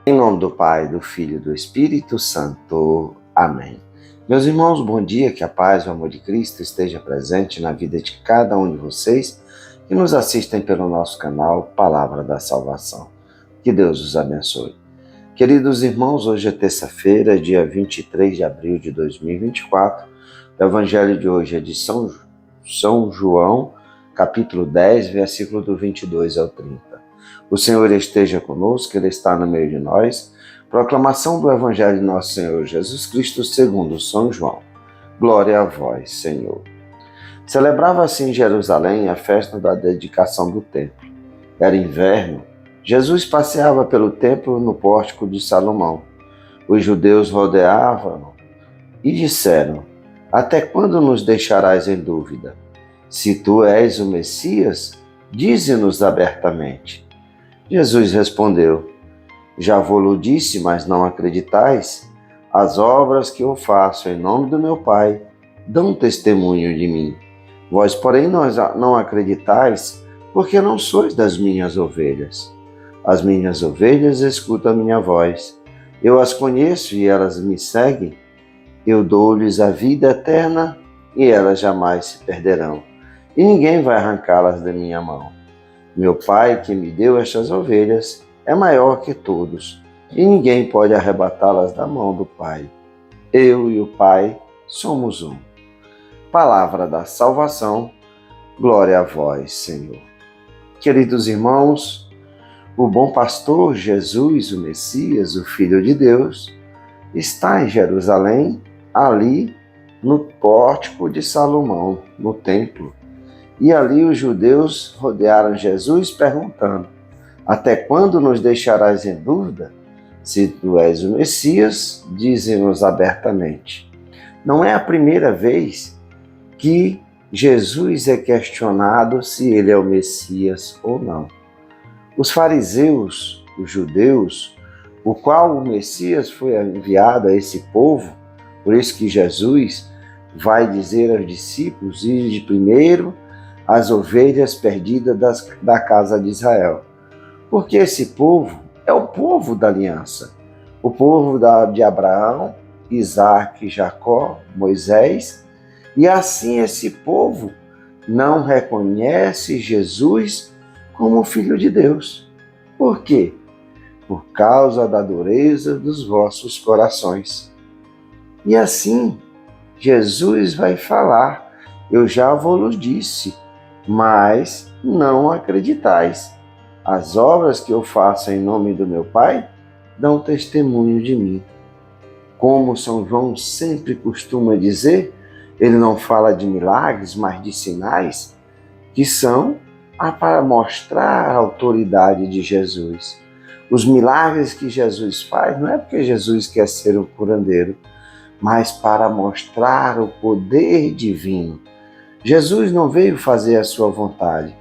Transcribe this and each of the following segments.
Em nome do Pai, do Filho e do Espírito Santo. Amém. Meus irmãos, bom dia, que a paz e o amor de Cristo esteja presente na vida de cada um de vocês que nos assistem pelo nosso canal Palavra da Salvação. Que Deus os abençoe. Queridos irmãos, hoje é terça-feira, dia 23 de abril de 2024. O Evangelho de hoje é de São João, capítulo 10, versículo do 22 ao 30. O Senhor esteja conosco, Ele está no meio de nós. Proclamação do Evangelho de nosso Senhor Jesus Cristo segundo São João. Glória a vós, Senhor. Celebrava-se em Jerusalém a festa da dedicação do templo. Era inverno. Jesus passeava pelo templo no pórtico de Salomão. Os judeus rodeavam e disseram: Até quando nos deixarás em dúvida? Se tu és o Messias, dize-nos abertamente. Jesus respondeu: Já vou-lo disse, mas não acreditais? As obras que eu faço em nome do meu Pai dão testemunho de mim. Vós, porém, não acreditais, porque não sois das minhas ovelhas. As minhas ovelhas escutam a minha voz. Eu as conheço e elas me seguem. Eu dou-lhes a vida eterna e elas jamais se perderão. E ninguém vai arrancá-las da minha mão. Meu Pai, que me deu estas ovelhas, é maior que todos, e ninguém pode arrebatá-las da mão do Pai. Eu e o Pai somos um. Palavra da salvação, glória a vós, Senhor. Queridos irmãos, o bom pastor Jesus, o Messias, o Filho de Deus, está em Jerusalém, ali no pórtico de Salomão, no templo. E ali os judeus rodearam Jesus perguntando: Até quando nos deixarás em dúvida? Se tu és o Messias, dize-nos abertamente. Não é a primeira vez que Jesus é questionado se ele é o Messias ou não. Os fariseus, os judeus, o qual o Messias foi enviado a esse povo, por isso que Jesus vai dizer aos discípulos: Ide primeiro as ovelhas perdidas da casa de Israel. Porque esse povo é o povo da aliança, o povo de Abraão, Isaac, Jacó, Moisés, e assim esse povo não reconhece Jesus como Filho de Deus. Por quê? Por causa da dureza dos vossos corações. E assim, Jesus vai falar: Eu já vos disse, mas não acreditais. As obras que eu faço em nome do meu Pai dão testemunho de mim. Como São João sempre costuma dizer, ele não fala de milagres, mas de sinais, que são para mostrar a autoridade de Jesus. Os milagres que Jesus faz não é porque Jesus quer ser um curandeiro, mas para mostrar o poder divino. Jesus não veio fazer a sua vontade,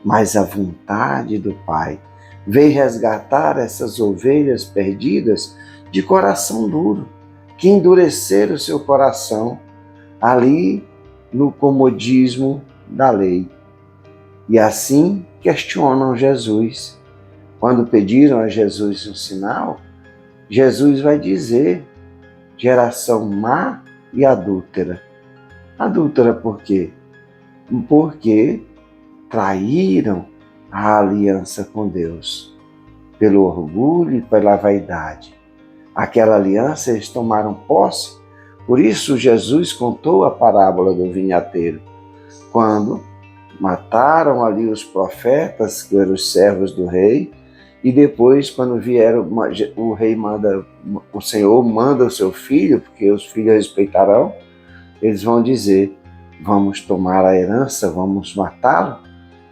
mas a vontade do Pai. Veio resgatar essas ovelhas perdidas de coração duro, que endureceram o seu coração ali no comodismo da lei. E assim questionam Jesus. Quando pediram a Jesus um sinal, Jesus vai dizer: geração má e adúltera. Adúltera por quê? Porque traíram a aliança com Deus, pelo orgulho e pela vaidade. Aquela aliança eles tomaram posse, por isso Jesus contou a parábola do vinhateiro, quando mataram ali os profetas, que eram os servos do rei, e depois, quando vieram, o Senhor manda o seu filho, porque os filhos respeitarão, eles vão dizer: Vamos tomar a herança, vamos matá-lo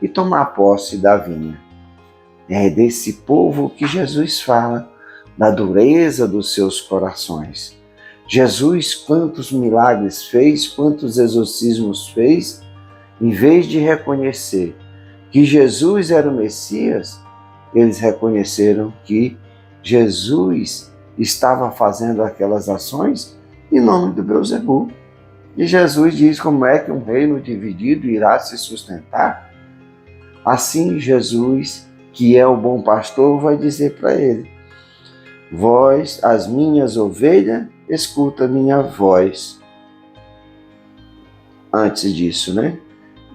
e tomar posse da vinha. É desse povo que Jesus fala, da dureza dos seus corações. Jesus, quantos milagres fez, quantos exorcismos fez, em vez de reconhecer que Jesus era o Messias, eles reconheceram que Jesus estava fazendo aquelas ações em nome do Beelzebul. E Jesus diz: como é que um reino dividido irá se sustentar? Assim Jesus, que é o bom pastor, vai dizer para ele: Vós, as minhas ovelhas, escuta minha voz. Antes disso, né?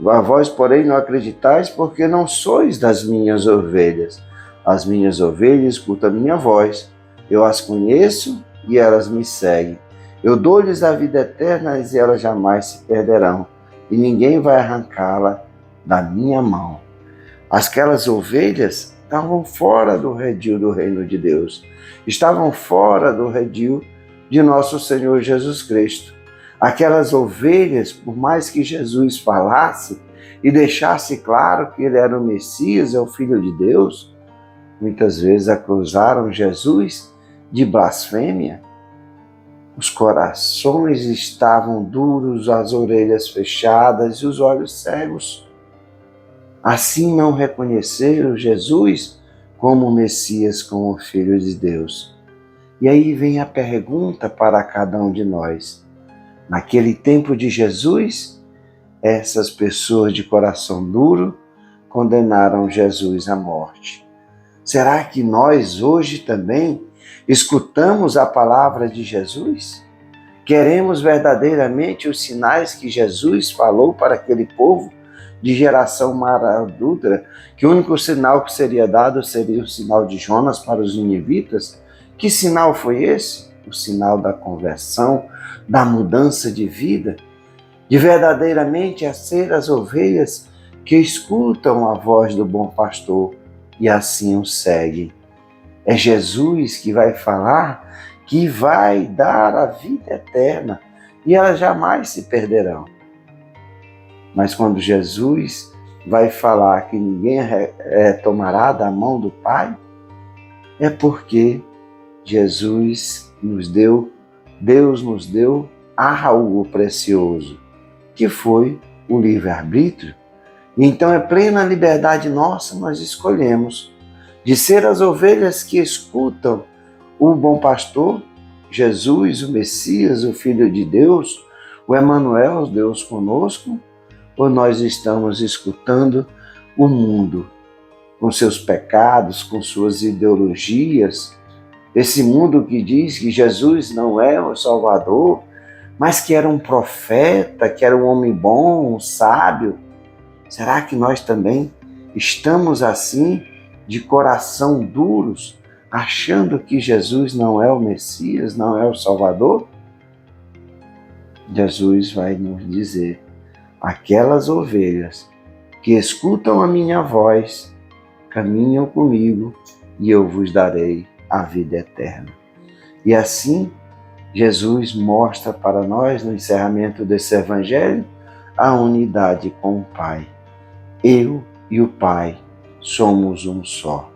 A vós, porém, não acreditais, porque não sois das minhas ovelhas. As minhas ovelhas escutam a minha voz. Eu as conheço e elas me seguem. Eu dou-lhes a vida eterna e elas jamais se perderão, e ninguém vai arrancá-la da minha mão. Aquelas ovelhas estavam fora do redil do reino de Deus. Estavam fora do redil de nosso Senhor Jesus Cristo. Aquelas ovelhas, por mais que Jesus falasse e deixasse claro que ele era o Messias, é o Filho de Deus, muitas vezes acusaram Jesus de blasfêmia. Os corações estavam duros, as orelhas fechadas e os olhos cegos. Assim não reconheceram Jesus como o Messias, como o Filho de Deus. E aí vem a pergunta para cada um de nós. Naquele tempo de Jesus, essas pessoas de coração duro condenaram Jesus à morte. Será que nós hoje também escutamos a palavra de Jesus? Queremos verdadeiramente os sinais que Jesus falou para aquele povo de geração maravilhosa, que o único sinal que seria dado seria o sinal de Jonas para os ninivitas? Que sinal foi esse? O sinal da conversão, da mudança de vida, de verdadeiramente ser as ovelhas que escutam a voz do bom pastor e assim o seguem. É Jesus que vai falar que vai dar a vida eterna e elas jamais se perderão. Mas quando Jesus vai falar que ninguém tomará da mão do Pai, é porque Jesus nos deu, Deus nos deu algo precioso, que foi o livre-arbítrio. Então é plena liberdade nossa, nós escolhemos de ser as ovelhas que escutam o bom pastor, Jesus, o Messias, o Filho de Deus, o Emanuel, Deus conosco, ou nós estamos escutando o mundo com seus pecados, com suas ideologias, esse mundo que diz que Jesus não é o Salvador, mas que era um profeta, que era um homem bom, um sábio. Será que nós também estamos assim, de coração duros, achando que Jesus não é o Messias, não é o Salvador? Jesus vai nos dizer: aquelas ovelhas que escutam a minha voz, caminham comigo e eu vos darei a vida eterna. E assim, Jesus mostra para nós, no encerramento desse evangelho, a unidade com o Pai. Eu e o Pai somos um só.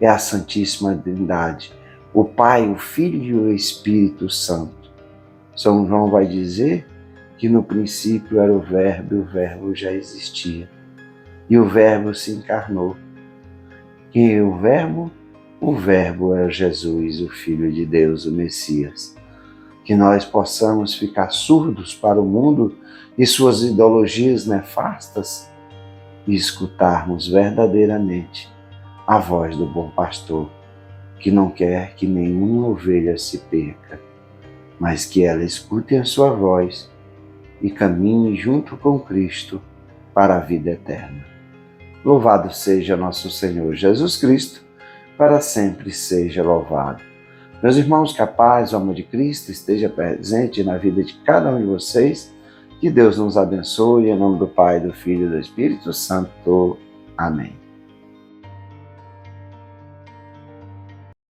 É a Santíssima Trindade, o Pai, o Filho e o Espírito Santo. São João vai dizer que no princípio era o Verbo e o Verbo já existia. E o Verbo se encarnou. Quem é o Verbo? O Verbo é Jesus, o Filho de Deus, o Messias. Que nós possamos ficar surdos para o mundo e suas ideologias nefastas e escutarmos verdadeiramente a voz do bom pastor, que não quer que nenhuma ovelha se perca, mas que ela escute a sua voz e caminhe junto com Cristo para a vida eterna. Louvado seja nosso Senhor Jesus Cristo, para sempre seja louvado. Meus irmãos, que a paz, o amor de Cristo esteja presente na vida de cada um de vocês. Que Deus nos abençoe, em nome do Pai, do Filho e do Espírito Santo. Amém.